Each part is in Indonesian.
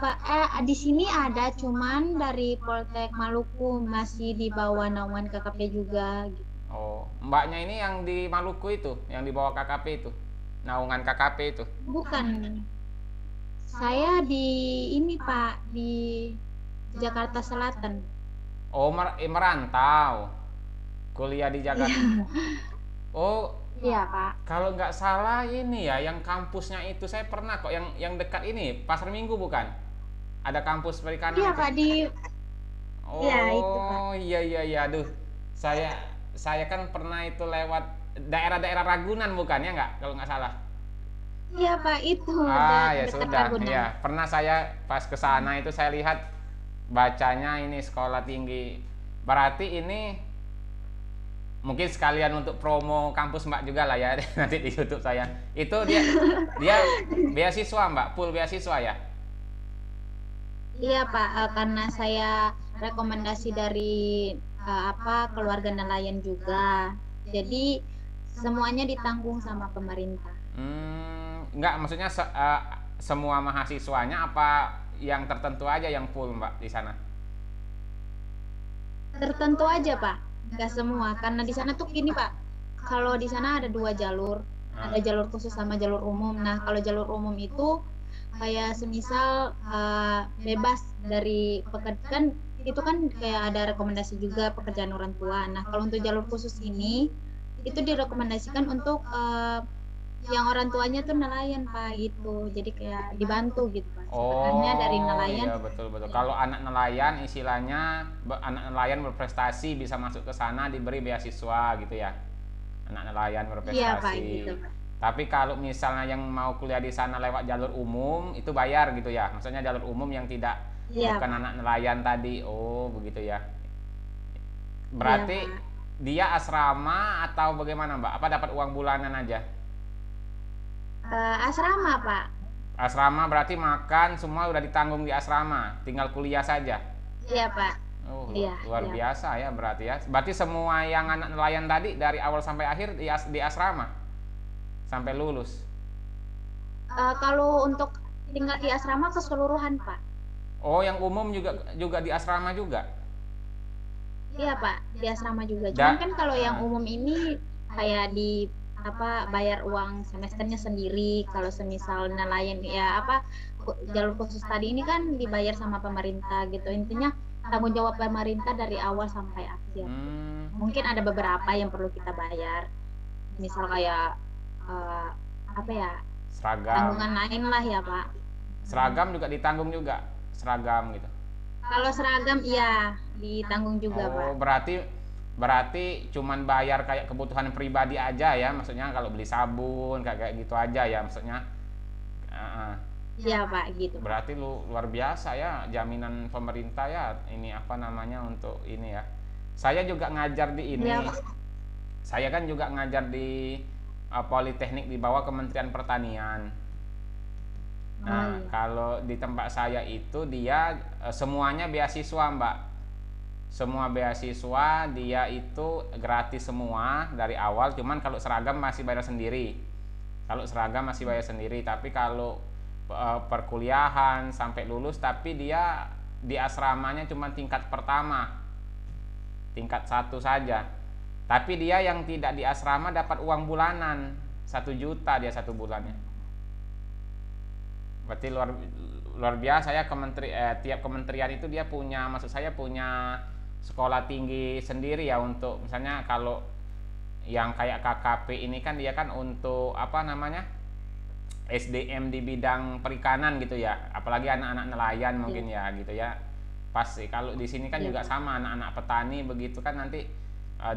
Pak. Di sini ada, cuman dari Poltek Maluku masih di bawah naungan KKP juga. Gitu. Oh, mbaknya ini yang di Maluku itu, yang di bawah KKP itu, naungan KKP itu. Bukan, saya di ini Pak, di Jakarta Selatan. Oh, merantau, kuliah di Jakarta. Iya, Oh, iya Pak. kalau nggak salah ini ya, yang kampusnya itu saya pernah kok, yang dekat ini, Pasar Minggu bukan? Ada kampus perikanan Iya itu. Pak, di iya itu Pak. Oh, iya iya iya, aduh. Saya saya kan pernah itu lewat daerah-daerah Ragunan bukan ya nggak? Kalau nggak salah. Iya Pak, itu Ya dekat sudah, Ragunan. ya pernah saya pas ke sana itu saya lihat bacanya ini sekolah tinggi. Berarti ini mungkin sekalian untuk promo kampus Mbak juga lah ya nanti di YouTube saya. Itu dia dia beasiswa Mbak, full beasiswa ya. Iya Pak, karena saya rekomendasi dari keluarga nelayan juga. Jadi semuanya ditanggung sama pemerintah. Enggak, maksudnya semua mahasiswanya apa yang tertentu aja yang full Mbak di sana? Tertentu aja Pak, nggak semua. Karena di sana tuh gini Pak, kalau di sana ada dua jalur, Ah. ada jalur khusus sama jalur umum. Nah kalau jalur umum itu kayak semisal bebas dari pekerjaan, itu kan kayak ada rekomendasi juga pekerjaan orang tua. Nah kalau untuk jalur khusus ini itu direkomendasikan untuk yang orang tuanya tuh nelayan Pak gitu, jadi kayak dibantu gitu Pak, sebenarnya dari Oh nelayan. iya, betul betul. Ya, Kalau anak nelayan istilahnya anak nelayan berprestasi bisa masuk ke sana diberi beasiswa gitu ya. Anak nelayan iya Pak berprestasi. gitu Pak. Tapi kalau misalnya yang mau kuliah di sana lewat jalur umum itu bayar gitu ya. Maksudnya jalur umum yang tidak Iya bukan Pak. anak nelayan tadi. Oh, begitu ya. Iya Berarti Pak. dia asrama atau bagaimana, Mbak? Apa dapat uang bulanan aja? Asrama Pak. Asrama berarti makan semua udah ditanggung di asrama, tinggal kuliah saja. Iya Pak. Oh, Iya, luar iya. biasa ya berarti ya. Berarti semua yang anak nelayan tadi dari awal sampai akhir di asrama sampai lulus. Kalau untuk tinggal di asrama keseluruhan Pak. Oh, yang umum juga juga di asrama juga. Iya Pak, di asrama juga. Cuman Da, kan kalau yang ah, umum ini kayak di bayar uang semesternya sendiri. Kalau semisal nelayan ya jalur khusus tadi ini kan dibayar sama pemerintah gitu. Intinya tanggung jawab pemerintah dari awal sampai akhir. hmm, Mungkin ada beberapa yang perlu kita bayar. Misal kayak eh, apa ya, seragam. tanggungan lain lah ya Pak. Seragam juga ditanggung juga. Seragam gitu. Kalau seragam iya ditanggung juga Pak. Oh, berarti berarti cuman bayar kayak kebutuhan pribadi aja ya, maksudnya kalau beli sabun kayak kayak gitu aja ya maksudnya. Ah, Iya Pak gitu Pak. berarti luar biasa ya jaminan pemerintah ya ini apa namanya untuk ini ya. Saya juga ngajar di ini. Iya Pak. Saya kan juga ngajar di Politeknik di bawah Kementerian Pertanian. Oh Nah, iya. kalau di tempat saya itu dia semuanya beasiswa, Mbak. Semua beasiswa dia itu gratis semua dari awal, cuman kalau seragam masih bayar sendiri. Kalau seragam masih bayar sendiri, tapi kalau perkuliahan sampai lulus tapi dia di asramanya cuma tingkat pertama, tingkat satu saja. Tapi dia yang tidak di asrama dapat uang bulanan 1 juta dia 1 bulannya. Berarti luar luar biasa ya tiap kementerian itu dia punya, maksud saya punya sekolah tinggi sendiri ya untuk misalnya kalau yang kayak KKP ini kan dia kan untuk apa namanya SDM di bidang perikanan gitu ya, apalagi anak-anak nelayan Iya. mungkin ya gitu ya. Pasti kalau di sini kan Iya juga Pak. sama anak-anak petani begitu kan nanti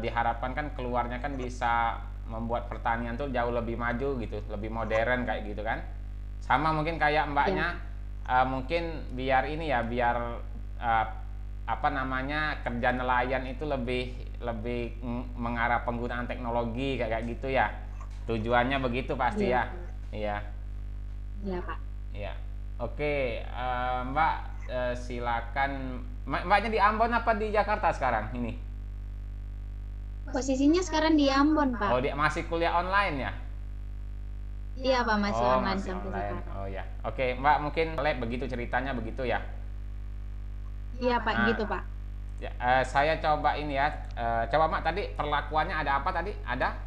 diharapkan kan keluarnya kan bisa membuat pertanian tuh jauh lebih maju gitu, lebih modern kayak gitu kan. Sama mungkin kayak Iya mbaknya Pak. mungkin biar ini ya biar uh, apa namanya kerja nelayan itu lebih lebih mengarah penggunaan teknologi kayak kayak gitu ya. Tujuannya begitu pasti Iya ya. Pak. Iya. Iya Pak. Iya. Oke, Mbak, silakan. Mbaknya di Ambon apa di Jakarta sekarang ini? Posisinya sekarang di Ambon Pak. Oh, dia masih kuliah online ya? Iya Pak, masih Oh, online masih sampai online. sekarang. Oh ya. Oke, Mbak, mungkin lab begitu ceritanya begitu ya. Iya Pak, Nah, gitu Pak. ya, saya coba ini ya. Coba Mbak tadi perlakuannya ada apa tadi? Ada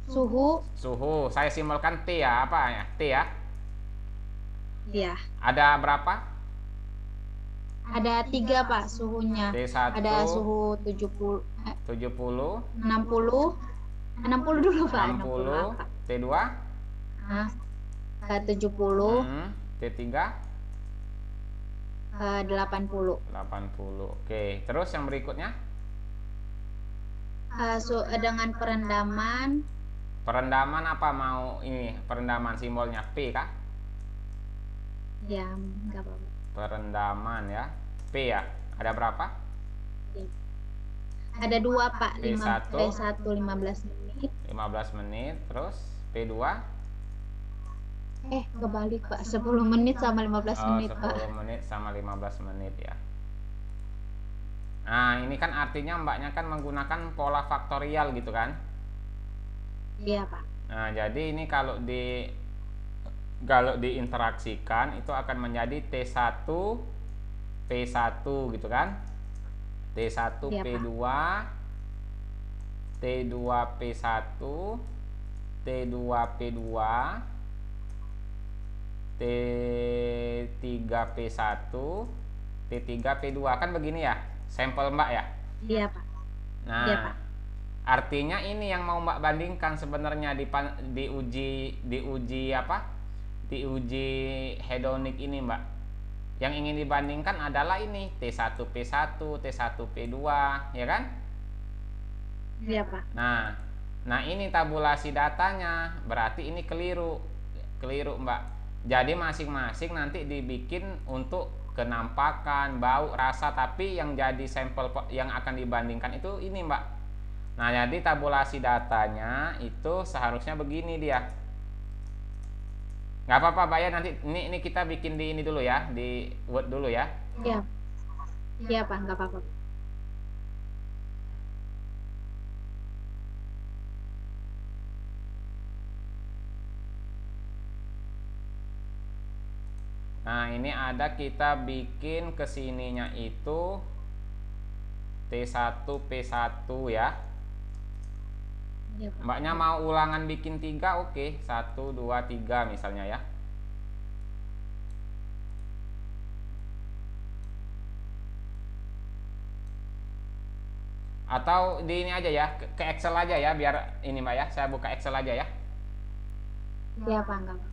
Suhu, suhu. Saya simbolkan T ya, apa ya? T ya. ya. Ada berapa? Ada 3 Pak suhunya. Ada T1 suhu 70, 70, 60, 60 dulu Pak, 60 60, apa? T2, Nah, 70, T3, 80. 80. Oke, terus yang berikutnya Dengan perendaman, perendaman apa mau ini? Perendaman simbolnya P kah? ya nggak apa-apa. Perendaman ya. P ya. Ada berapa? Ada 2 Pak, P1 P1 15 menit. 15 menit, terus P2 Kebalik Pak, 10 menit sama 15 menit 10 Pak. menit sama 15 menit ya. Nah, ini kan artinya mbaknya kan menggunakan pola faktorial gitu kan. Iya Pak. Nah, jadi ini kalau diinteraksikan itu akan menjadi T1 P1 gitu kan. T1 Iya, P2 T2 P1 T2 P2 T3 P1 T3 P2 kan begini ya sampel mbak ya. Iya Pak. Nah, Iya Pak. artinya ini yang mau mbak bandingkan sebenarnya diuji apa? Diuji hedonik ini mbak. Yang ingin dibandingkan adalah ini T1 P1, T1 P2, ya kan? Iya Pak. Nah ini tabulasi datanya, berarti ini keliru mbak. Jadi masing-masing nanti dibikin untuk kenampakan, bau, rasa, tapi yang jadi sampel yang akan dibandingkan itu ini mbak. Nah jadi tabulasi datanya itu seharusnya begini dia. Nggak apa-apa mbak ya, nanti ini kita bikin di ini dulu ya, di Word dulu ya. Iya. Iya Pak, nggak apa-apa. Nah ini ada kita bikin kesininya itu T1 P1 ya. Iya Pak. Mbaknya mau ulangan bikin 3, oke. 1, 2, 3 misalnya ya. Atau di ini aja ya, ke Excel aja ya, biar ini mbak ya, saya buka Excel aja ya. Iya Pak, nggak apa-apa.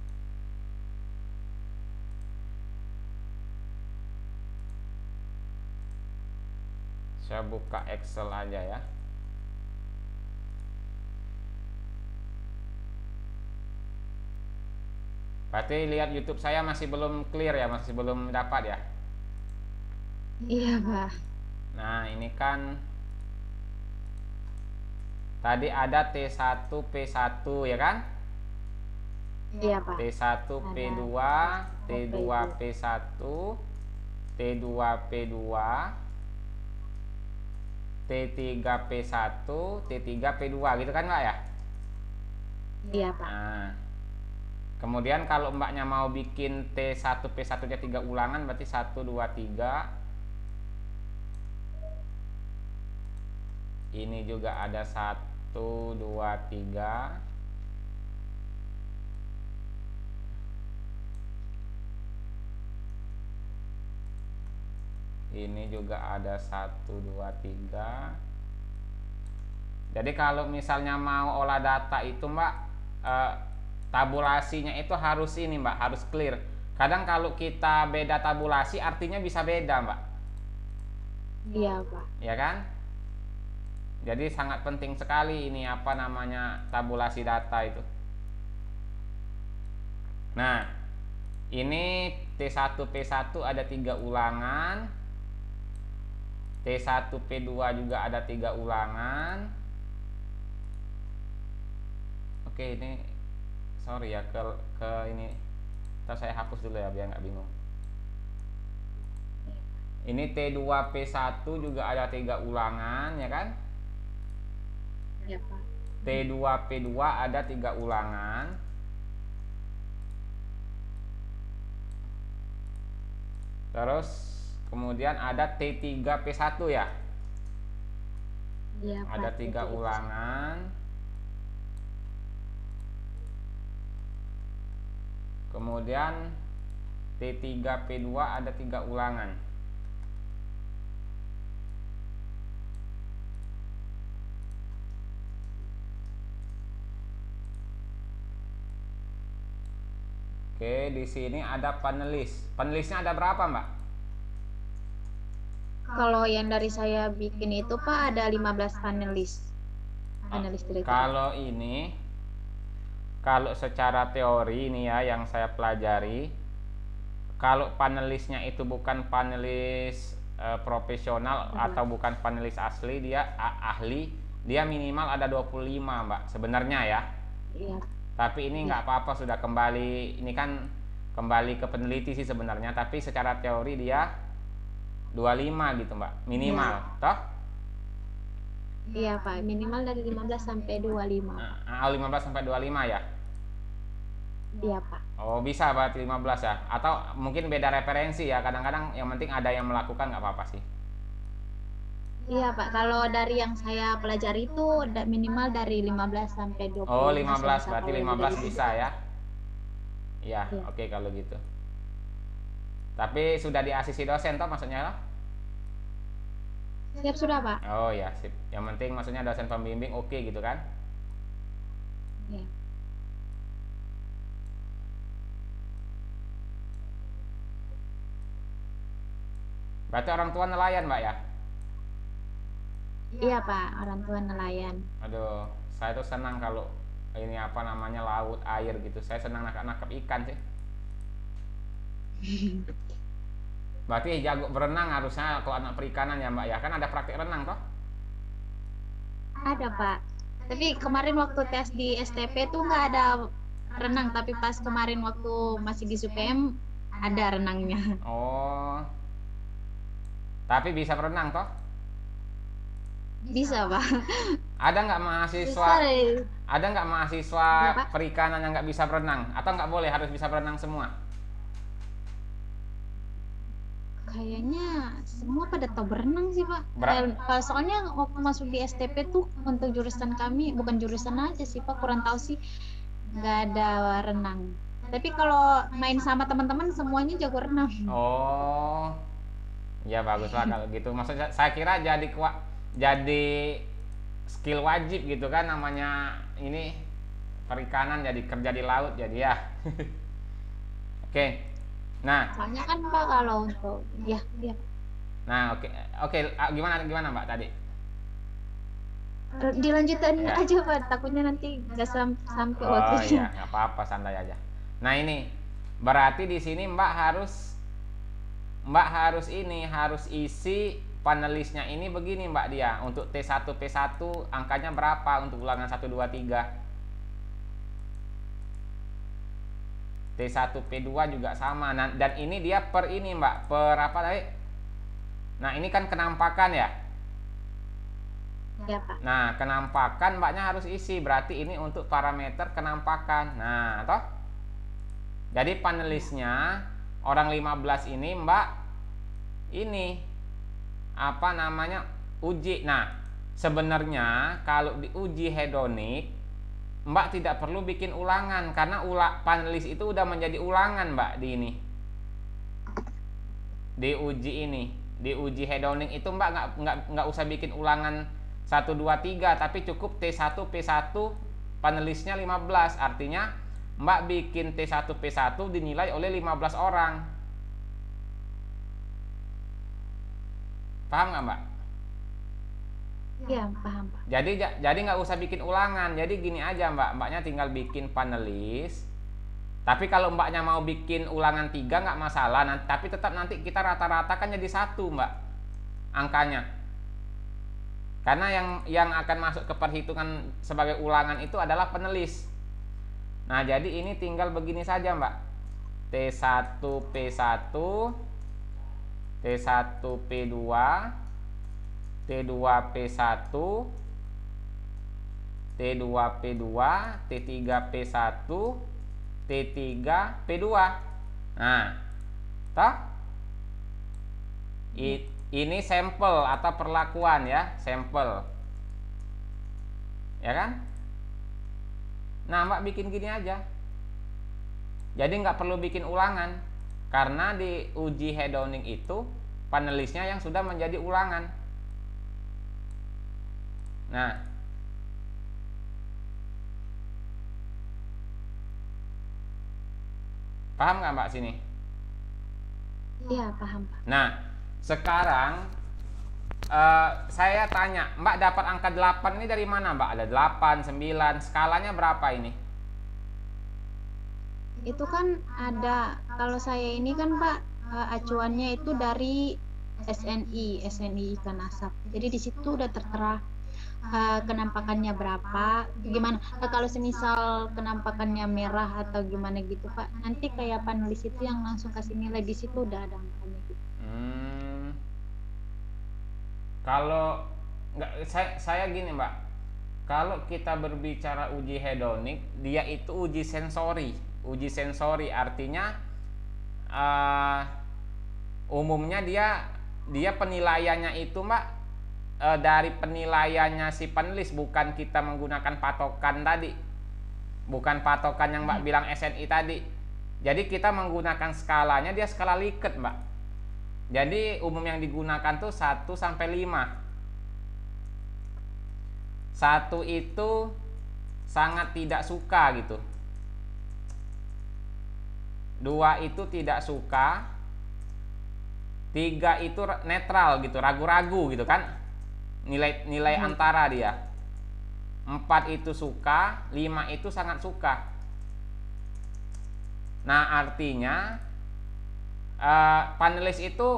Saya buka Excel aja ya. Berarti lihat YouTube saya masih belum clear ya, masih belum dapat ya. Iya Pak. Nah ini kan tadi ada T1 P1 ya kan. Iya Pak. T1 P2 T2 P1 T2 P2 T3 P1 T3 P2 gitu kan mbak ya. Iya Pak. Nah kemudian kalau mbaknya mau bikin T1 P1 nya 3 ulangan berarti 1, 2, 3. Ini juga ada 1, 2, 3. Ini juga ada 1, 2, 3. Jadi kalau misalnya mau olah data itu mbak, tabulasinya itu harus ini mbak, harus clear. Kadang kalau kita beda tabulasi artinya bisa beda mbak. Iya Pak. Ya kan? Jadi sangat penting sekali ini apa namanya tabulasi data itu. Nah ini T1 P1 ada 3 ulangan, T1 P2 juga ada 3 ulangan. Oke ini sorry ya ke ini, ntar saya hapus dulu ya biar nggak bingung. Ini T2 P1 juga ada 3 ulangan ya kan. Iya Pak. T2P2 ada 3 ulangan. Terus kemudian ada T3P1 ya. Iya, Ada Pak. 3 ulangan. Kemudian T3P2 ada 3 ulangan. Oke, di sini ada panelis. Panelisnya ada berapa, Mbak? Kalau yang dari saya bikin itu Pak ada 15 panelis. Panelis direktur. Kalau secara teori ini ya yang saya pelajari, kalau panelisnya itu bukan panelis profesional atau bukan panelis asli, dia ahli, dia minimal ada 25, Mbak, sebenarnya ya. Iya. Tapi ini nggak apa-apa, sudah kembali, ini kan kembali ke peneliti sih sebenarnya, tapi secara teori dia 25 gitu, Mbak, minimal, toh? Iya Pak, minimal dari 15 sampai 25. 15 sampai 25 ya? Iya Pak. Oh, bisa berarti 15 ya? Atau mungkin beda referensi ya, kadang-kadang yang penting ada yang melakukan, nggak apa-apa sih. Iya Pak, kalau dari yang saya pelajari itu minimal dari 15 sampai 20. Oh, 15, berarti kalau 15 dari- bisa ya? Iya, Iya. oke kalau gitu. Tapi sudah di-asisi dosen toh maksudnya lah? Siap sudah Pak. Oh ya, sip. Yang penting maksudnya dosen pembimbing oke gitu kan? Iya. Berarti orang tua nelayan, Mbak ya? Iya Pak, orang tua nelayan. Aduh, saya tuh senang kalau ini apa namanya laut, air gitu. Saya senang nangkap ikan sih. Berarti jago berenang harusnya kalau anak perikanan ya, Mbak ya? Kan ada praktik renang toh? Ada Pak. Tapi kemarin waktu tes di STP tuh nggak ada renang, tapi pas kemarin waktu masih di SUPM ada renangnya. Oh. Tapi bisa berenang toh? Bisa Pak. Ada nggak mahasiswa? Bisa deh. Ada nggak mahasiswa Kenapa? perikanan yang nggak bisa berenang? Atau nggak boleh harus bisa berenang semua? Kayaknya semua pada tahu berenang sih Pak. Soalnya waktu masuk di STP tuh untuk jurusan kami, bukan jurusan aja sih Pak, kurang tahu sih, nggak ada renang. Tapi kalau main sama teman-teman semuanya jago renang. Oh, ya bagus lah kalau gitu. Maksudnya saya kira jadi skill wajib gitu kan, namanya ini perikanan, jadi kerja di laut jadi ya. Oke. Nah, Soalnya kan Pak kalau untuk ya. nah oke, gimana Mbak tadi? Dilanjutin Ya. aja Pak, takutnya nanti nggak sampai Oh waktunya. iya, nggak apa-apa, santai aja. Nah ini berarti di sini harus isi panelisnya ini begini, Mbak Dia. Untuk T1P1 angkanya berapa untuk ulangan 1 2 3? T1P2 juga sama. Nah, dan ini dia per ini, Mbak. Per apa tadi? Nah, ini kan kenampakan ya. Ya Pak. Nah, kenampakan Mbaknya harus isi. Berarti ini untuk parameter kenampakan. Nah, toh? Jadi panelisnya orang 15 ini, Mbak, ini apa namanya? Uji. Nah, sebenarnya kalau diuji hedonik, Mbak tidak perlu bikin ulangan karena panelis itu udah menjadi ulangan, Mbak, di ini. Di uji hedonik itu Mbak nggak usah bikin ulangan 1 2 3, tapi cukup T1P1 panelisnya 15. Artinya Mbak bikin T1P1 dinilai oleh 15 orang. Paham nggak, Mbak? Iya, paham Pak. Jadi nggak usah bikin ulangan. Jadi gini aja, Mbaknya tinggal bikin panelis. Tapi kalau Mbaknya mau bikin ulangan 3 nggak masalah. Tapi tetap nanti kita rata-ratakan jadi 1, Mbak, angkanya. Karena yang akan masuk ke perhitungan sebagai ulangan itu adalah penelis. Nah, jadi ini tinggal begini saja, Mbak. T1P1, T1P2, T2P1, T2P2, T3P1, T3P2. Nah, toh? Ini sampel atau perlakuan ya, sampel. Ya kan? Nah, Mbak bikin gini aja. Jadi nggak perlu bikin ulangan. Karena di uji hedonik itu panelisnya yang sudah menjadi ulangan. Nah, paham nggak Mbak sini? Iya, paham, Pak. Nah, sekarang saya tanya, Mbak dapat angka 8 ini dari mana Mbak? Ada 8, 9, skalanya berapa ini? Itu kan ada, kalau saya ini kan Pak, acuannya itu dari SNI ikan asap. Jadi di situ udah tertera kenampakannya berapa, gimana. Kalau semisal kenampakannya merah atau gimana gitu Pak, nanti kayak panelis itu yang langsung kasih nilai, di situ udah ada angkanya gitu. Kalau nggak, saya gini Mbak, kalau kita berbicara uji hedonik, dia itu uji sensori. Uji sensori artinya umumnya dia penilaiannya itu Mbak, dari penilaiannya si penulis, bukan kita menggunakan patokan tadi, bukan patokan yang Mbak bilang SNI tadi. Jadi kita menggunakan skalanya, dia skala Likert Mbak. Jadi umum yang digunakan tuh 1 sampai 5. 1 itu sangat tidak suka gitu. 2 itu tidak suka. 3 itu netral gitu, ragu-ragu gitu kan. Nilai antara dia. 4 itu suka, 5 itu sangat suka. Nah, artinya panelis itu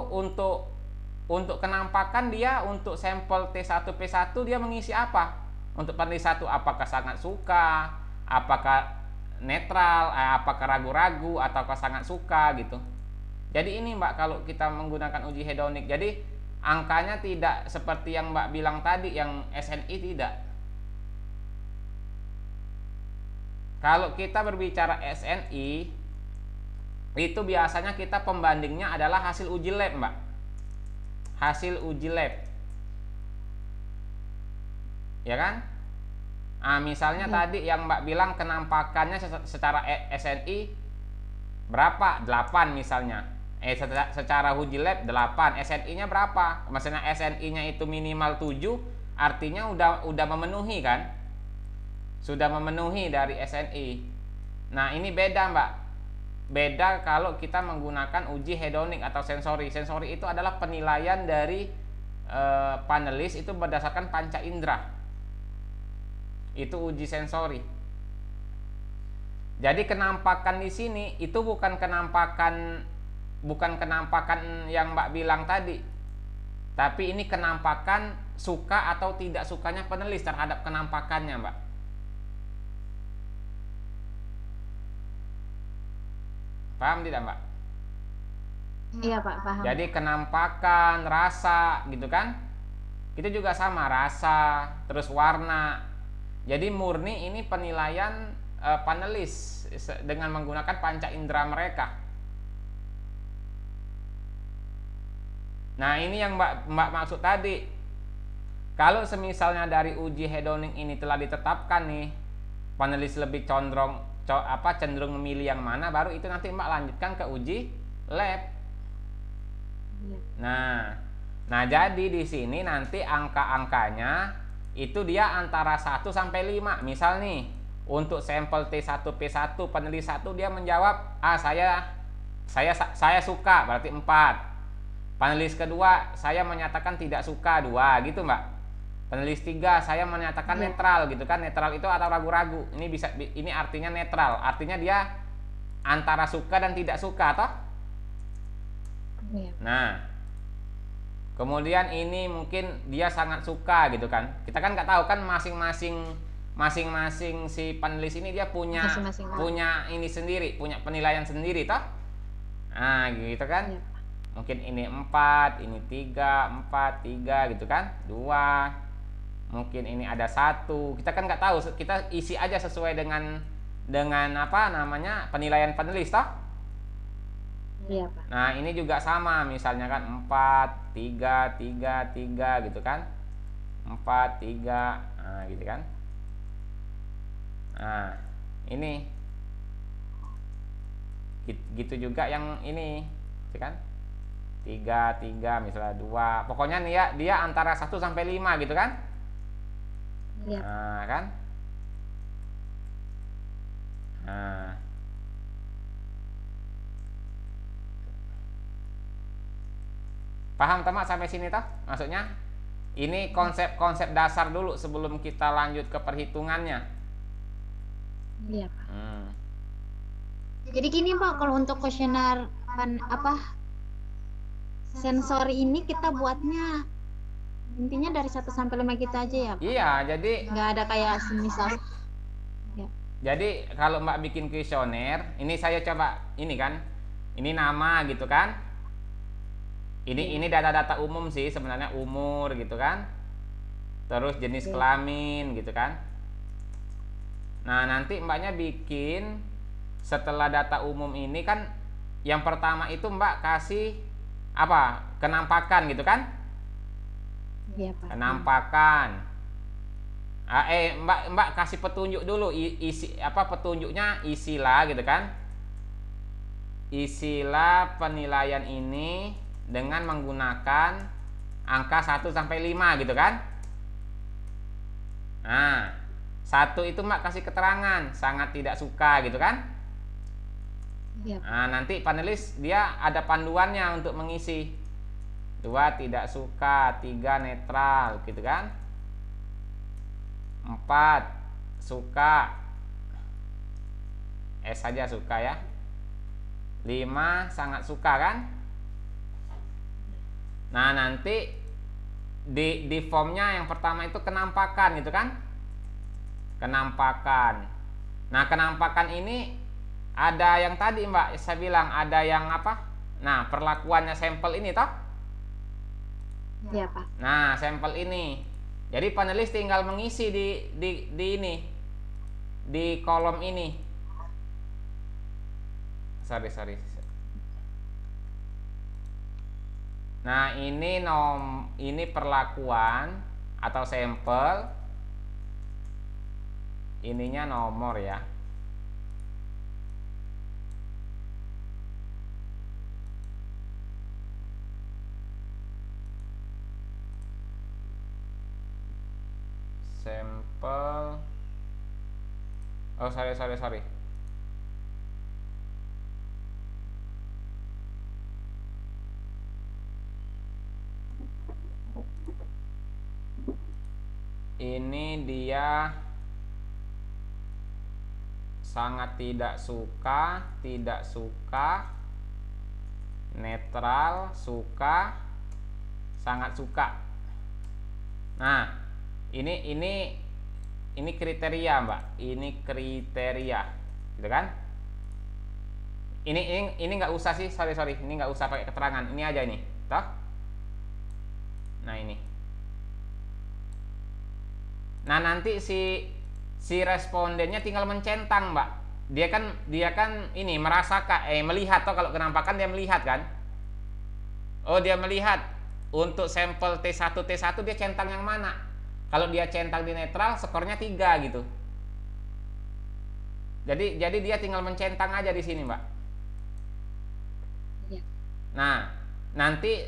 untuk kenampakan dia, untuk sampel T1P1 dia mengisi apa? Untuk panelis 1 apakah sangat suka, apakah netral, apakah ragu-ragu, ataukah sangat suka gitu. Jadi ini Mbak, kalau kita menggunakan uji hedonik, jadi angkanya tidak seperti yang Mbak bilang tadi, yang SNI tidak. Kalau kita berbicara SNI, itu biasanya kita pembandingnya adalah hasil uji lab Mbak. Hasil uji lab, ya kan? Nah, misalnya tadi yang Mbak bilang kenampakannya secara SNI berapa? 8 misalnya. Secara uji lab 8, SNI-nya berapa? Maksudnya SNI-nya itu minimal 7, artinya udah memenuhi kan? Sudah memenuhi dari SNI. Nah, ini beda Mbak. Beda kalau kita menggunakan uji hedonik atau sensori. Sensori itu adalah penilaian dari panelis itu berdasarkan panca indera. Itu uji sensori. Jadi kenampakan di sini itu bukan kenampakan yang Mbak bilang tadi. Tapi ini kenampakan suka atau tidak sukanya penulis terhadap kenampakannya Mbak. Paham tidak Mbak? Iya Pak, paham. Jadi kenampakan, rasa gitu kan, itu juga sama, rasa, terus warna. Jadi murni ini penilaian panelis dengan menggunakan panca indera mereka. Nah, ini yang Mbak maksud tadi. Kalau semisalnya dari uji hedonik ini telah ditetapkan nih, panelis lebih cenderung memilih yang mana, baru itu nanti Mbak lanjutkan ke uji lab. Nah jadi di sini nanti angka-angkanya itu dia antara 1 sampai 5. Misal nih, untuk sampel T1P1 panelis 1 dia menjawab, saya suka, berarti 4. Panelis kedua saya menyatakan tidak suka, 2 gitu Mbak. Panelis 3 saya menyatakan netral gitu kan. Netral itu atau ragu-ragu. Ini artinya netral. Artinya dia antara suka dan tidak suka toh? Nah, kemudian ini mungkin dia sangat suka gitu kan. Kita kan nggak tahu kan masing-masing si panelis ini dia punya ini sendiri, punya penilaian sendiri toh? Nah, gitu kan. Mungkin ini 4, ini 3, 4, 3 gitu kan. 2, mungkin ini ada satu, kita kan nggak tahu, kita isi aja sesuai dengan apa namanya penilaian panelis toh. Iya, Pak. Nah ini juga sama, misalnya kan 4, 3, 3, 3 gitu kan, 4, 3, nah gitu kan. Nah ini gitu juga yang ini gitu kan, 3, 3 misalnya 2, pokoknya nih ya dia antara 1 sampai 5 gitu kan. Iya. Nah kan, nah paham teman sampai sini toh maksudnya. Ini konsep-konsep dasar dulu sebelum kita lanjut ke perhitungannya. Iya, Pak. Jadi gini, Pak, kalau untuk kuesioner sensori ini kita buatnya intinya dari 1 sampai 5 kita aja ya, Pak? Iya, jadi Nggak ada kayak semisal. Ya. jadi kalau Mbak bikin kuesioner, ini saya coba ini kan. Ini nama gitu kan. Ini data-data umum sih sebenarnya, umur gitu kan. Terus jenis kelamin gitu kan. Nah, nanti Mbaknya bikin setelah data umum ini kan, yang pertama itu Mbak kasih apa? Kenampakan gitu kan? Iya, Pak. Kenampakan. Mbak kasih petunjuk dulu, isi apa petunjuknya, isilah gitu kan. Isilah penilaian ini dengan menggunakan angka 1 sampai 5 gitu kan. Nah, 1 itu Mbak kasih keterangan sangat tidak suka gitu kan. Iya. Nah, nanti panelis dia ada panduannya untuk mengisi. 2 tidak suka, 3 netral gitu kan. 4 suka, S saja suka ya. 5 sangat suka kan. Nah, nanti di formnya yang pertama itu kenampakan gitu kan. Kenampakan. Nah, kenampakan ini ada yang tadi Mbak saya bilang, ada yang apa? Nah, perlakuannya sampel ini toh. Iya, Pak. Nah, sampel ini. Jadi panelis tinggal mengisi di ini, di kolom ini. Sorry. Nah, ini perlakuan atau sampel. Ininya nomor ya. Sampel. Oh, sorry. Ini dia sangat tidak suka, netral, suka, sangat suka. Nah, ini kriteria Mbak, ini kriteria, gitu kan? Ini nggak usah sih, sorry, ini nggak usah pakai keterangan, ini aja ini, toh? Nah ini. Nah nanti si respondennya tinggal mencentang Mbak. Dia kan ini merasakan, melihat toh, kalau kenampakan dia melihat kan? Oh dia melihat. Untuk sampel T1 dia centang yang mana? Kalau dia centang di netral, skornya 3 gitu. Jadi dia tinggal mencentang aja di sini Mbak. Ya. Nah nanti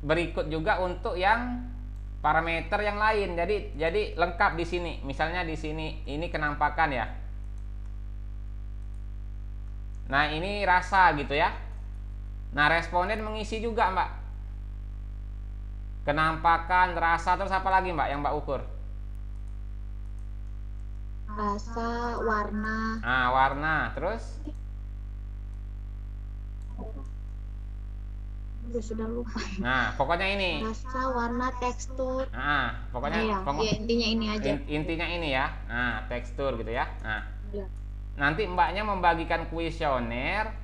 berikut juga untuk yang parameter yang lain. Jadi lengkap di sini. Misalnya di sini ini kenampakan ya. Nah, ini rasa gitu ya. Nah, responden mengisi juga, Mbak. Kenampakan, rasa, terus apa lagi, Mbak, yang Mbak ukur? Rasa, warna. Nah, warna, terus? Sudah lupa. Nah, pokoknya ini. Rasa, warna, tekstur. Nah, pokoknya intinya ini aja. Intinya ini ya. Nah, tekstur gitu ya. Nah. Ya. Nanti Mbaknya membagikan kuesioner.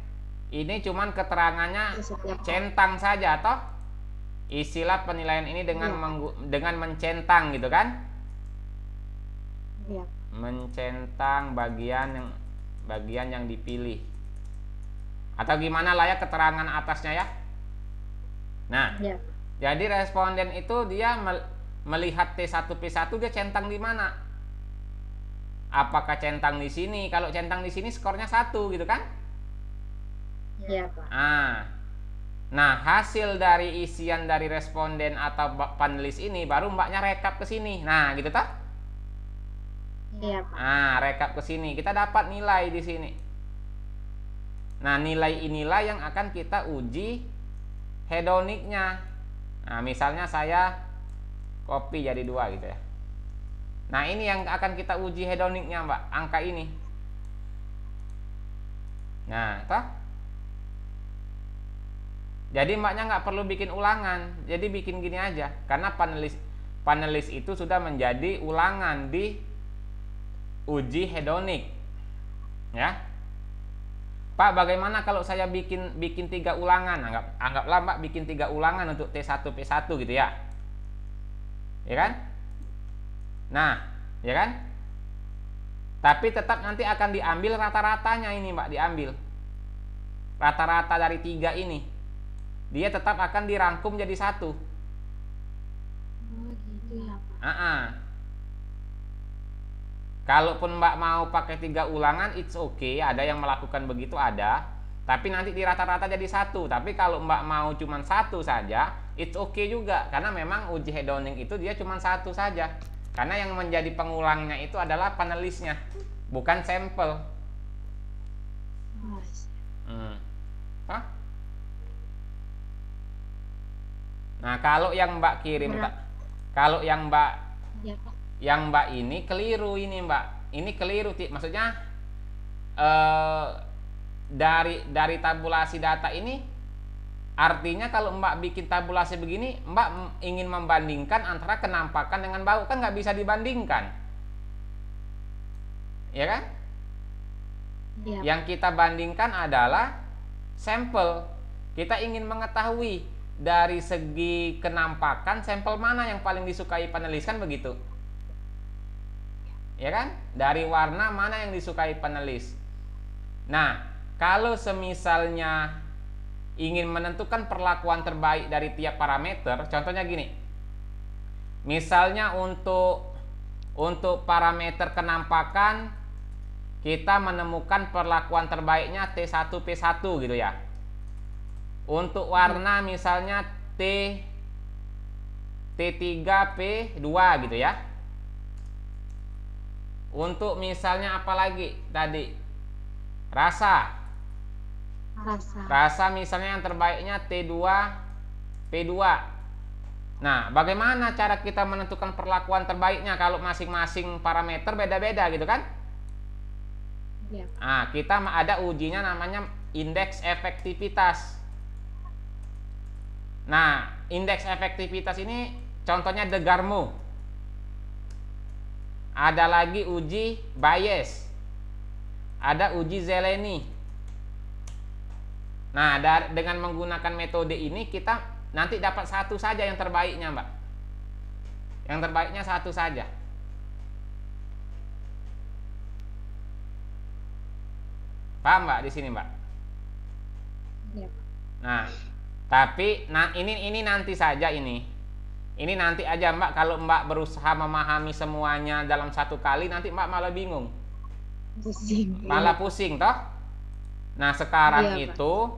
Ini cuman keterangannya centang saja toh. Isilah penilaian ini dengan mencentang gitu kan. Iya. Mencentang bagian yang dipilih. Atau gimana lah ya keterangan atasnya ya. Nah, Iya. jadi responden itu dia melihat T1P1 dia centang di mana? Apakah centang di sini? Kalau centang di sini skornya 1 gitu kan? Iya, Pak. Nah, hasil dari isian dari responden atau panelis ini baru mbaknya rekap ke sini. Nah, gitu toh? Iya, Pak. Rekap ke sini. Kita dapat nilai di sini. Nah, nilai inilah yang akan kita uji hedoniknya. Nah, misalnya saya copy jadi 2 gitu ya. Nah, ini yang akan kita uji hedoniknya, Mbak, angka ini. Nah, toh? Jadi mbaknya nggak perlu bikin ulangan, jadi bikin gini aja, karena panelis itu sudah menjadi ulangan di uji hedonik, ya. Pak, bagaimana kalau saya bikin 3 ulangan? Anggaplah mbak bikin 3 ulangan untuk T1P1 gitu ya, ya kan? Nah, ya kan? Tapi tetap nanti akan diambil rata-ratanya ini mbak, diambil rata-rata dari 3 ini. Dia tetap akan dirangkum jadi 1. Oh, gitu ya, Pak. Kalaupun mbak mau pakai 3 ulangan, it's okay. Ada yang melakukan begitu, ada. Tapi nanti di rata-rata jadi 1. Tapi kalau mbak mau cuma 1 saja, it's okay juga. Karena memang uji hedonik itu dia cuma 1 saja. Karena yang menjadi pengulangnya itu adalah panelisnya, bukan sampel. Nah, kalau yang mbak kirim, kalau yang mbak Ya, Pak. yang mbak ini keliru ini mbak, ini keliru, maksudnya dari tabulasi data ini, artinya kalau mbak bikin tabulasi begini, mbak ingin membandingkan antara kenampakan dengan bau, kan nggak bisa dibandingkan, ya kan? Ya. Yang kita bandingkan adalah sampel. Kita ingin mengetahui dari segi kenampakan sampel mana yang paling disukai panelis, kan begitu, ya kan? Dari warna mana yang disukai panelis. Nah, kalau semisalnya ingin menentukan perlakuan terbaik dari tiap parameter, contohnya gini, misalnya untuk parameter kenampakan kita menemukan perlakuan terbaiknya T1P1 gitu ya. Untuk warna misalnya T3P2 gitu ya. Untuk misalnya apa lagi tadi? Rasa misalnya yang terbaiknya T2P2. Nah, bagaimana cara kita menentukan perlakuan terbaiknya kalau masing-masing parameter beda-beda gitu kan? Ya. Kita ada ujinya namanya indeks efektivitas. Nah, indeks efektivitas ini contohnya Degarmo. Ada lagi uji Bayes. Ada uji Zeleny. Nah, dengan menggunakan metode ini kita nanti dapat 1 saja yang terbaiknya, Mbak. Yang terbaiknya 1 saja. Paham, Mbak, di sini, Mbak? Ya. Nah, tapi ini nanti saja ini. Ini nanti aja, Mbak. Kalau Mbak berusaha memahami semuanya dalam 1 kali, nanti Mbak malah bingung. Malah pusing toh. Nah, sekarang itu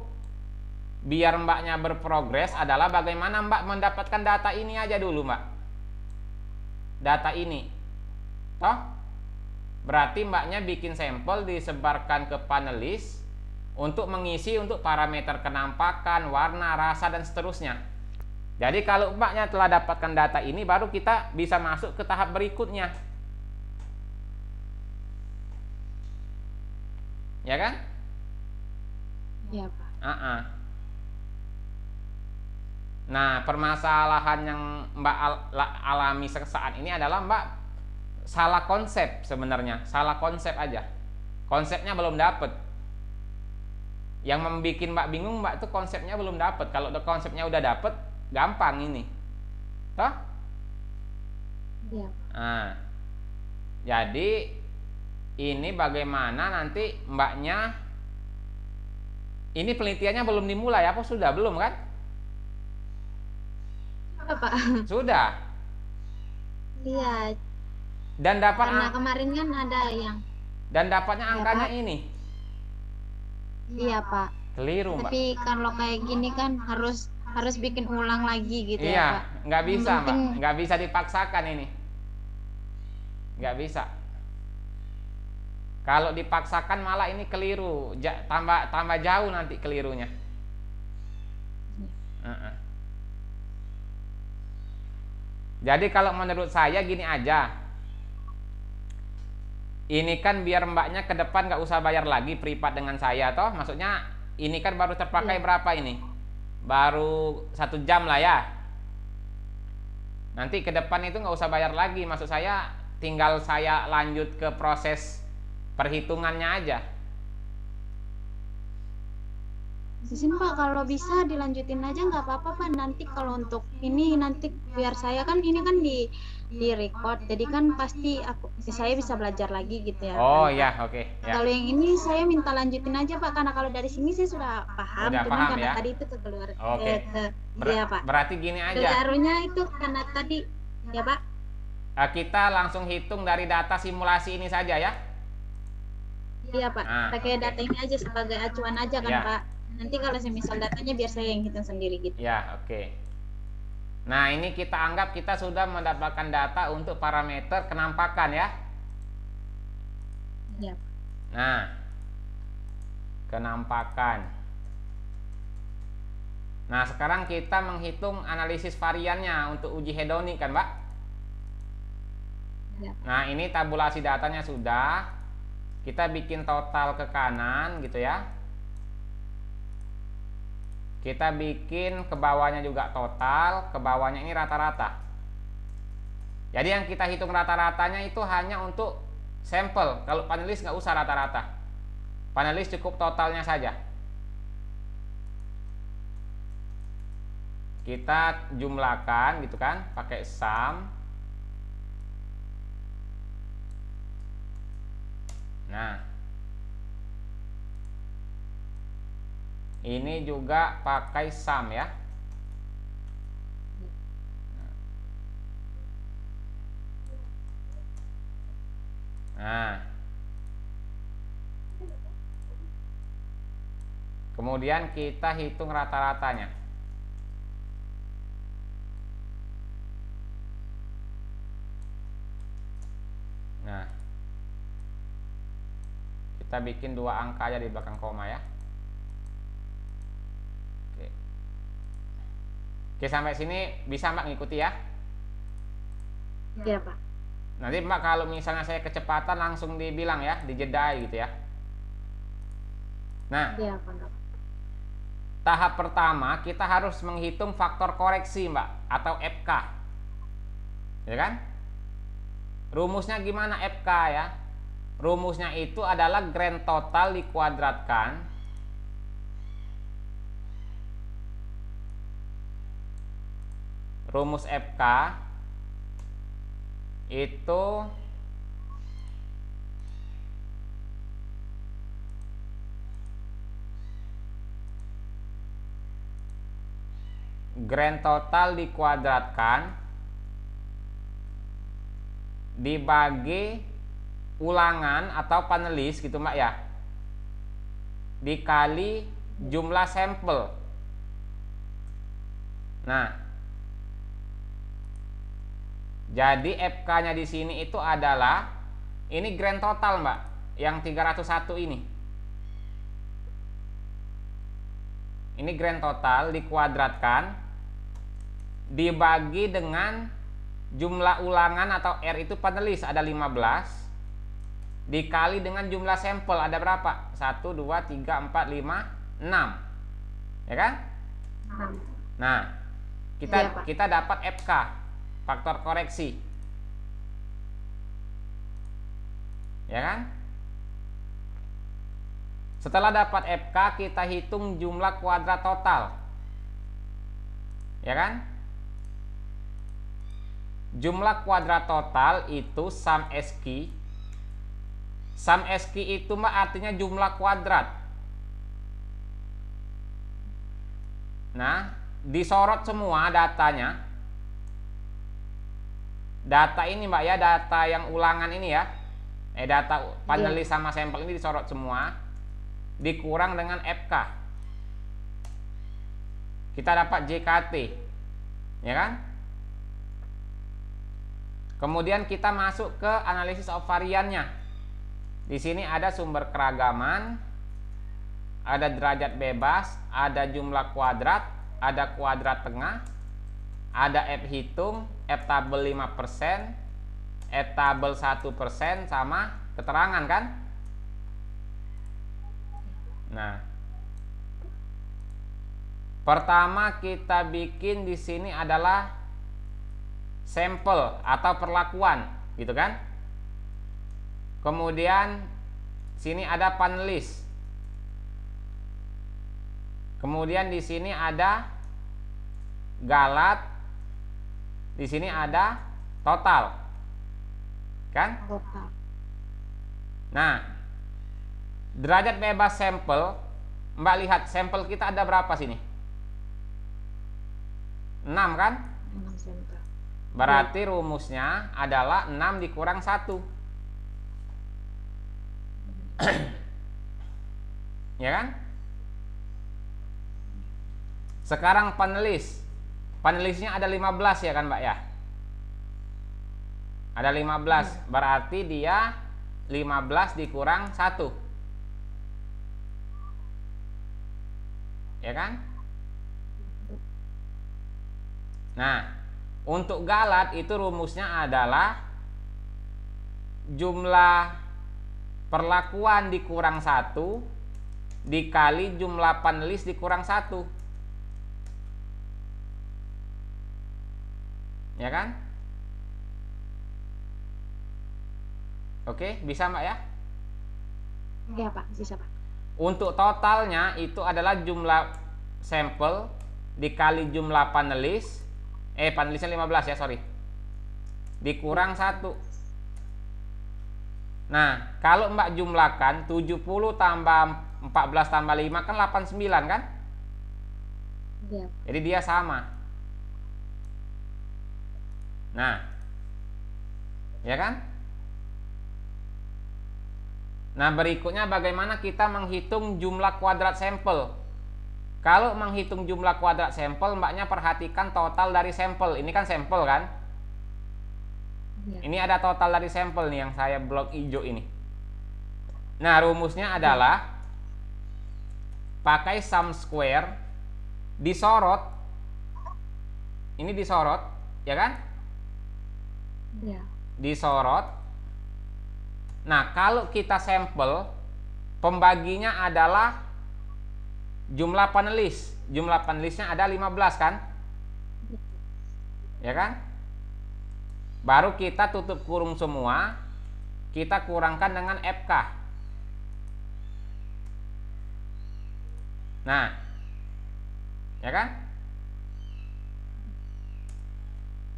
biar Mbaknya berprogres adalah bagaimana Mbak mendapatkan data ini aja dulu, Mbak. Data ini. Toh? Berarti Mbaknya bikin sampel, disebarkan ke panelis untuk mengisi untuk parameter kenampakan, warna, rasa, dan seterusnya. Jadi kalau Mbaknya telah dapatkan data ini, baru kita bisa masuk ke tahap berikutnya. Ya kan? Ya, Pak. Nah, permasalahan yang Mbak alami saat ini adalah Mbak salah konsep sebenarnya. Salah konsep aja. Konsepnya belum dapet. Yang membuat Mbak bingung, Mbak, itu konsepnya belum dapet. Kalau konsepnya udah dapet, gampang ini. Toh? Ya. Jadi ini bagaimana nanti mbaknya, ini penelitiannya belum dimulai apa sudah? Belum kan? Apa, Pak? Sudah. Iya, Dan karena kemarin kan ada yang dapatnya ya, angkanya Pak. ini. Iya, Pak. Keliru, Mbak. Tapi kalau kayak gini kan harus harus bikin ulang lagi gitu ya, Iya, Pak. nggak Yang bisa, Mbak. penting Nggak bisa dipaksakan ini. Nggak bisa. Kalau dipaksakan malah ini keliru, tambah jauh nanti kelirunya. Uh-uh. Jadi kalau menurut saya gini aja. Ini kan biar mbaknya ke depan nggak usah bayar lagi privat dengan saya toh. Maksudnya ini kan baru terpakai berapa ini? Baru 1 jam lah ya. Nanti ke depan itu nggak usah bayar lagi. Maksud saya tinggal saya lanjut ke proses perhitungannya aja. Izin Pak, kalau bisa dilanjutin aja nggak apa-apa Pak. Nanti kalau untuk ini nanti biar saya kan ini kan di record, jadi kan pasti saya bisa belajar lagi gitu ya. Oh kan, ya, Pak. oke. Ya. Kalau yang ini saya minta lanjutin aja Pak, karena kalau dari sini saya sudah paham, Udah cuman paham karena ya? tadi itu keluar Oke. iya Pak. Berarti gini aja. Keliharunya itu karena tadi ya Pak. Kita langsung hitung dari data simulasi ini saja ya. Iya Pak, pakai oke. data ini aja sebagai acuan aja kan Ya. Pak. Nanti kalau semisal datanya biar saya yang hitung sendiri gitu. Ya, oke. Nah, ini kita anggap kita sudah mendapatkan data untuk parameter kenampakan ya. Iya. Nah, kenampakan. Nah, sekarang kita menghitung analisis variannya untuk uji hedonik kan, Mbak? Ya. Nah, ini tabulasi datanya sudah. Kita bikin total ke kanan gitu ya. Kita bikin ke bawahnya juga total, ke bawahnya ini rata-rata. Jadi yang kita hitung rata-ratanya itu hanya untuk sampel. Kalau panelis nggak usah rata-rata. Panelis cukup totalnya saja. Kita jumlahkan gitu kan, pakai sum. Nah, ini juga pakai sum ya. Nah, kemudian kita hitung rata-ratanya. Nah, kita bikin 2 angka aja di belakang koma ya. Oke, sampai sini bisa Mbak ngikuti ya? Iya Pak. Nanti Mbak kalau misalnya saya kecepatan langsung dibilang ya, dijedai gitu ya. Nah, Iya Pak. tahap pertama kita harus menghitung faktor koreksi Mbak, atau FK. Ya kan? Rumusnya gimana FK ya? Rumusnya itu adalah grand total dikuadratkan rumus FK itu grand total dikuadratkan dibagi ulangan atau panelis gitu Mbak ya, dikali jumlah sampel. Nah, jadi FK-nya di sini itu adalah ini grand total Mbak, yang 301 ini. Ini grand total dikuadratkan dibagi dengan jumlah ulangan atau R itu panelis ada 15 dikali dengan jumlah sampel ada berapa? 1, 2, 3, 4, 5, 6. Ya kan? Nah, kita dapat FK, faktor koreksi. Ya kan? Setelah dapat FK, kita hitung jumlah kuadrat total. Ya kan? Jumlah kuadrat total itu sum SQ. Sum SQ itu Mbak artinya jumlah kuadrat. Nah, disorot semua datanya. Data ini Mbak ya, data yang ulangan ini ya. Data panelis sama sampel ini disorot semua. Dikurang dengan FK. Kita dapat JKT. Ya kan? Kemudian kita masuk ke analisis of variannya. Di sini ada sumber keragaman, ada derajat bebas, ada jumlah kuadrat, ada kuadrat tengah, ada F hitung, F tabel 5%, F tabel 1%, sama keterangan kan? Nah, pertama kita bikin di sini adalah sampel atau perlakuan, gitu kan? Kemudian sini ada panelis. Kemudian di sini ada galat. Di sini ada total. Kan? Total. Nah, derajat bebas sampel, Mbak lihat sampel kita ada berapa sini? 6 kan? 6 sampel. Berarti rumusnya adalah 6 dikurang 1. Ya kan? Sekarang panelis. Panelisnya ada 15 ya kan Mbak ya? Ada 15. Berarti dia 15 dikurang 1. Ya kan? Nah, untuk galat itu rumusnya adalah jumlah perlakuan dikurang 1 dikali jumlah panelis dikurang 1. Ya kan? Oke, bisa Mbak ya? Iya Pak, bisa Pak. Untuk totalnya itu adalah jumlah sampel dikali jumlah panelis. Panelisnya 15 ya, sorry. Dikurang 1. Nah, kalau Mbak jumlahkan 70 tambah 14 tambah 5 kan 89 kan? Iya. Jadi dia sama. Nah, ya kan? Nah, berikutnya bagaimana kita menghitung jumlah kuadrat sampel. Kalau menghitung jumlah kuadrat sampel, Mbaknya perhatikan total dari sampel. Ini kan sampel kan? Ya. Ini ada total dari sampel nih yang saya blok hijau ini. Nah, rumusnya adalah pakai sum square disorot. Ini disorot, ya kan? Ya. Disorot. Nah, kalau kita sampel, pembaginya adalah jumlah panelis. Jumlah panelisnya ada 15 kan? Ya kan? Baru kita tutup kurung semua, kita kurangkan dengan FK. Nah, ya kan?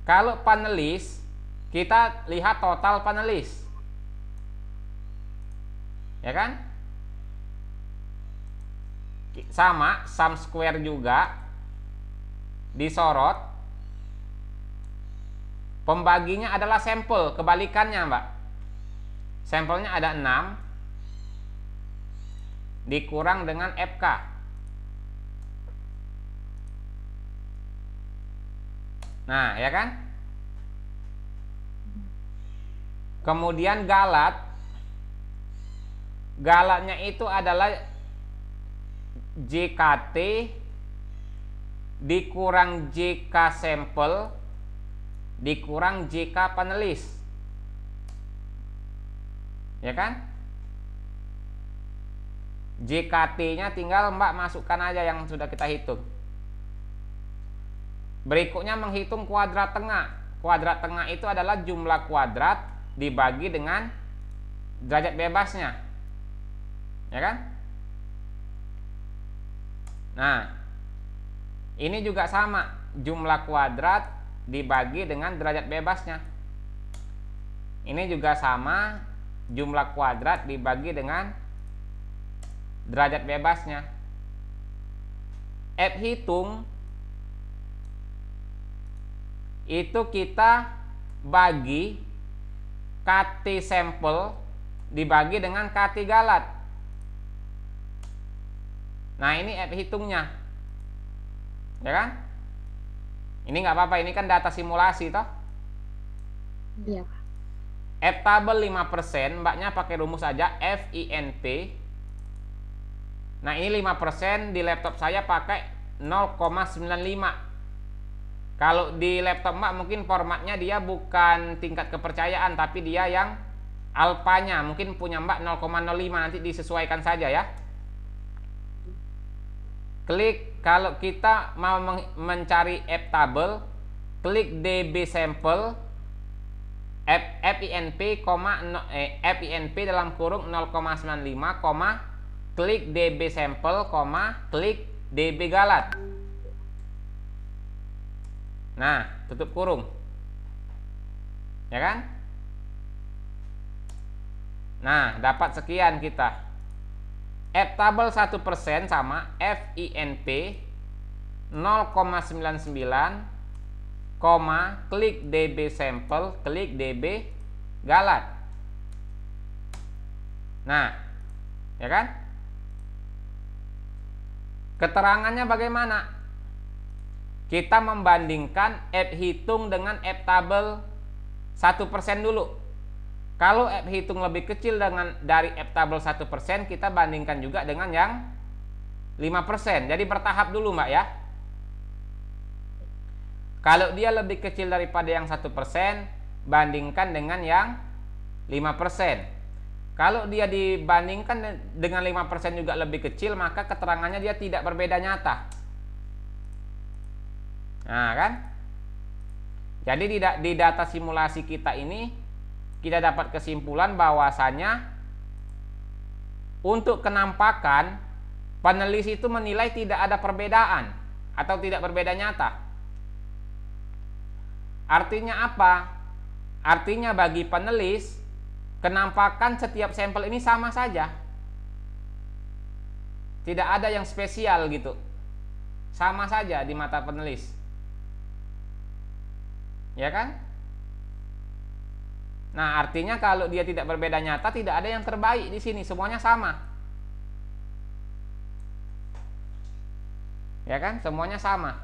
Kalau panelis, kita lihat total panelis. Ya kan? Sama, sum square juga disorot. Pembaginya adalah sampel, kebalikannya Mbak. Sampelnya ada 6 dikurang dengan FK. Nah, ya kan? Kemudian galat. Galatnya itu adalah JKT dikurang JK sampel dikurang JK panelis. Ya kan? JKT-nya tinggal Mbak masukkan aja yang sudah kita hitung. Berikutnya menghitung kuadrat tengah. Kuadrat tengah itu adalah jumlah kuadrat dibagi dengan derajat bebasnya. Ya kan? Nah, ini juga sama, jumlah kuadrat dibagi dengan derajat bebasnya. Ini juga sama, jumlah kuadrat dibagi dengan derajat bebasnya. F hitung itu kita bagi KT sampel dibagi dengan KT galat. Nah, ini F hitungnya, ya kan? Ini nggak apa-apa, ini kan data simulasi toh. Iya. F tabel 5%, mbaknya pakai rumus aja FINP. Nah, ini 5%, di laptop saya pakai 0,95. Kalau di laptop mbak mungkin formatnya dia bukan tingkat kepercayaan, tapi dia yang alfanya. Mungkin punya mbak 0,05, nanti disesuaikan saja ya. Klik, kalau kita mau mencari F tabel, klik DB sampel FINP, FINP dalam kurung 0,95, klik DB sampel, klik DB galat. Nah, tutup kurung, ya kan? Nah, dapat sekian kita. F tabel 1% sama FINP 0,99, klik DB sampel, klik DB galat. Nah, ya kan? Keterangannya bagaimana? Kita membandingkan F hitung dengan F tabel 1% dulu. Kalau F hitung lebih kecil dari F tabel 1%, kita bandingkan juga dengan yang 5%. Jadi bertahap dulu mbak ya. Kalau dia lebih kecil daripada yang 1%, bandingkan dengan yang 5%. Kalau dia dibandingkan dengan 5% juga lebih kecil, maka keterangannya dia tidak berbeda nyata. Nah kan, jadi di data simulasi kita ini kita dapat kesimpulan bahwasanya untuk kenampakan penulis itu menilai tidak ada perbedaan atau tidak berbeda nyata. Artinya apa? Artinya bagi penulis kenampakan setiap sampel ini sama saja, tidak ada yang spesial gitu, sama saja di mata penulis. Ya kan? Nah, artinya kalau dia tidak berbeda nyata, tidak ada yang terbaik di sini, semuanya sama. Ya kan? Semuanya sama.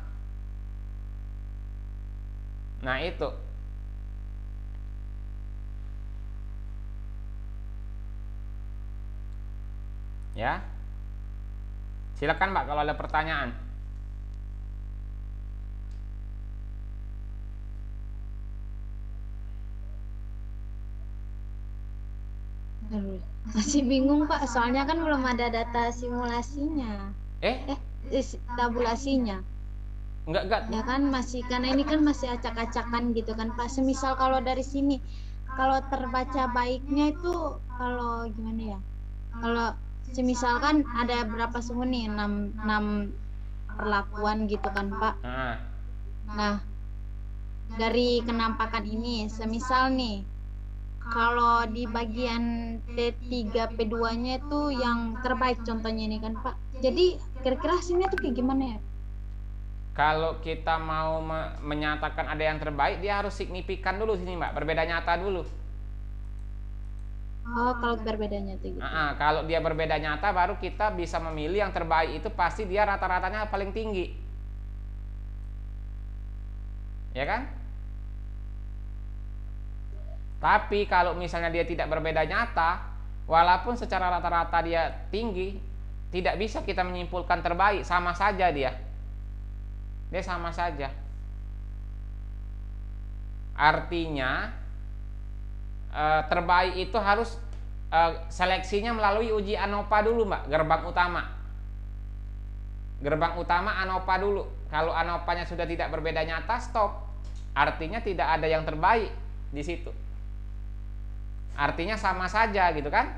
Nah, itu. Ya. Silakan Mbak kalau ada pertanyaan. Masih bingung Pak, soalnya kan belum ada data simulasinya. Tabulasinya. Enggak. Ya kan masih, karena ini kan masih acak-acakan gitu kan Pak. Semisal kalau dari sini, kalau terbaca baiknya itu kalau gimana ya? Kalau semisal kan ada berapa suhu nih? 6 perlakuan gitu kan Pak. Nah, dari kenampakan ini, semisal nih, kalau di bagian T3P2-nya itu yang terbaik contohnya ini kan Pak. Jadi kira-kira hasilnya tuh kayak gimana ya? Kalau kita mau menyatakan ada yang terbaik, dia harus signifikan dulu sini Mbak, berbeda nyata dulu. Oh, kalau berbeda nyata gitu. Kalau dia berbeda nyata, baru kita bisa memilih yang terbaik itu pasti dia rata-ratanya paling tinggi. Ya kan? Tapi kalau misalnya dia tidak berbeda nyata, walaupun secara rata-rata dia tinggi, tidak bisa kita menyimpulkan terbaik, sama saja dia. Dia sama saja. Artinya terbaik itu harus seleksinya melalui uji ANOVA dulu Mbak, gerbang utama. Gerbang utama ANOVA dulu. Kalau ANOVA-nya sudah tidak berbeda nyata, stop. Artinya tidak ada yang terbaik di situ. Artinya sama saja gitu kan?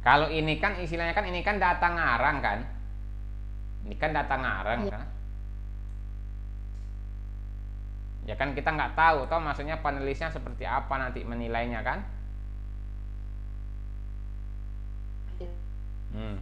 Kalau ini kan istilahnya kan ini kan data ngarang kan. Ini kan data ngarang Iya. kan. Ya kan kita nggak tahu toh maksudnya penulisnya seperti apa nanti menilainya kan. Hmm.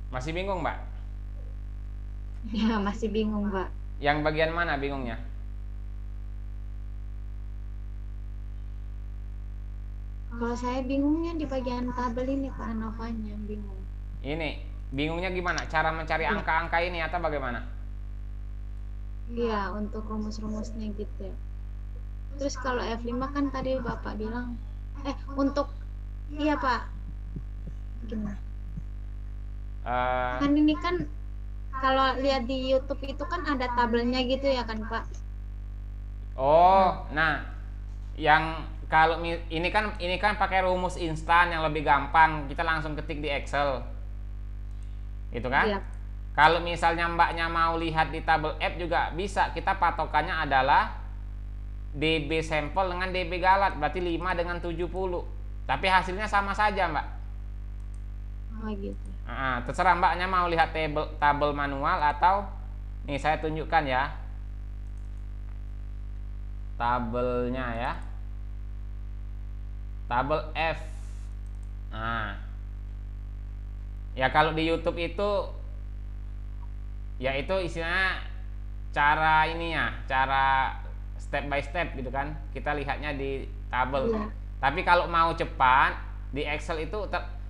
Masih bingung, Mbak? Ya, masih bingung, Pak. Yang bagian mana bingungnya? Kalau saya bingungnya di bagian tabel ini, Pak, ANOVA-nya bingung. Ini bingungnya gimana? Cara mencari Iya. angka-angka ini atau bagaimana? Iya, untuk rumus-rumusnya gitu ya. Terus kalau F5 kan tadi Bapak bilang, untuk, iya Pak, gimana? Eh, Kan ini kan kalau lihat di YouTube itu kan ada tabelnya gitu ya kan Pak? oh, nah, yang kalau ini kan pakai rumus instan yang lebih gampang, kita langsung ketik di Excel. Gitu kan? Iya. Kalau misalnya Mbaknya mau lihat di tabel F juga bisa. Kita patokannya adalah DB sampel dengan DB galat, berarti 5 dengan 70. Tapi hasilnya sama saja, Mbak. Oh gitu. Nah, terserah Mbaknya mau lihat tabel manual atau nih saya tunjukkan ya. Tabelnya ya. Tabel F. Nah. Ya kalau di YouTube itu ya itu istilahnya cara ini ya, cara step by step gitu kan. Kita lihatnya di tabel. Iya. Tapi kalau mau cepat di Excel itu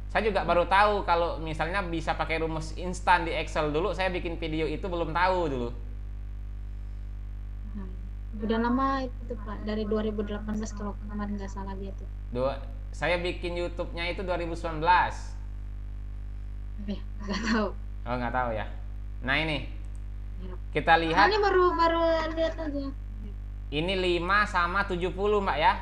saya juga baru tahu kalau misalnya bisa pakai rumus instan di Excel. Dulu saya bikin video itu belum tahu dulu. Nah, udah lama itu Pak, dari 2018 kalau kemarin nggak salah dia tuh. Saya bikin YouTube-nya itu 2019. Nggak tahu. Oh, nggak tahu ya. Nah, ini Ya. kita lihat Ini baru lihat aja. ini 5 sama 70, Mbak ya.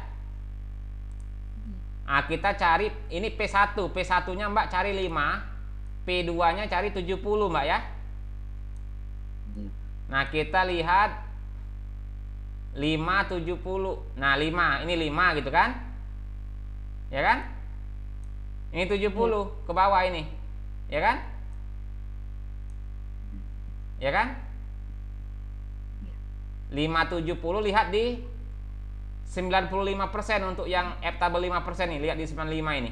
Nah, kita cari ini P1. P1-nya Mbak cari 5, P2-nya cari 70, Mbak ya. Iya. Nah, kita lihat 5 70. Nah, 5, ini 5 gitu kan? Ya kan? Ini 70 ke bawah ini. Ya kan? Ya kan? 570 lihat di 95% untuk yang F tabel 5% nih, lihat di 95 ini.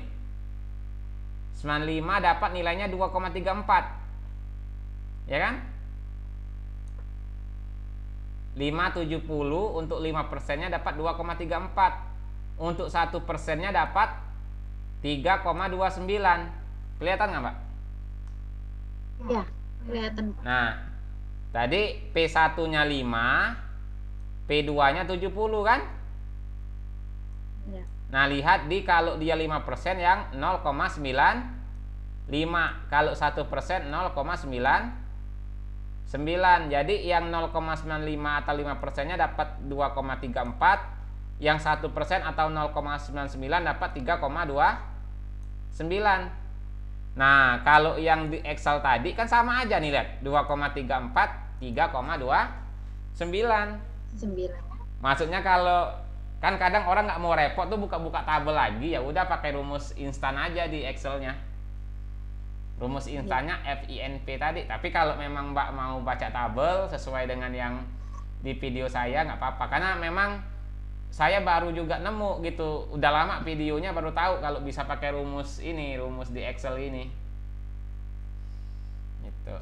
95 dapat nilainya 2,34. Ya kan? 570 untuk 5%-nya dapat 2,34. Untuk 1%-nya dapat 3,29. Kelihatan nggak, Mbak? Iya, kelihatan. Nah, tadi P1-nya 5, P2-nya 70 kan? Iya. Nah, lihat di kalau dia 5% yang 0,95. Kalau 1% 0,99. Jadi yang 0,95 atau 5%-nya dapat 2,34. Yang 1% atau 0,99 dapat 3,29. Nah, kalau yang di Excel tadi kan sama aja nih, lihat 2,34, 3,29. 9. Maksudnya kalau kan kadang orang nggak mau repot tuh buka-buka tabel lagi, ya udah pakai rumus instan aja di Excelnya. Rumus instannya FINP tadi. Tapi kalau memang Mbak mau baca tabel sesuai dengan yang di video saya nggak apa-apa, karena memang saya baru juga nemu gitu, udah lama videonya baru tahu kalau bisa pakai rumus ini, rumus di Excel ini gitu.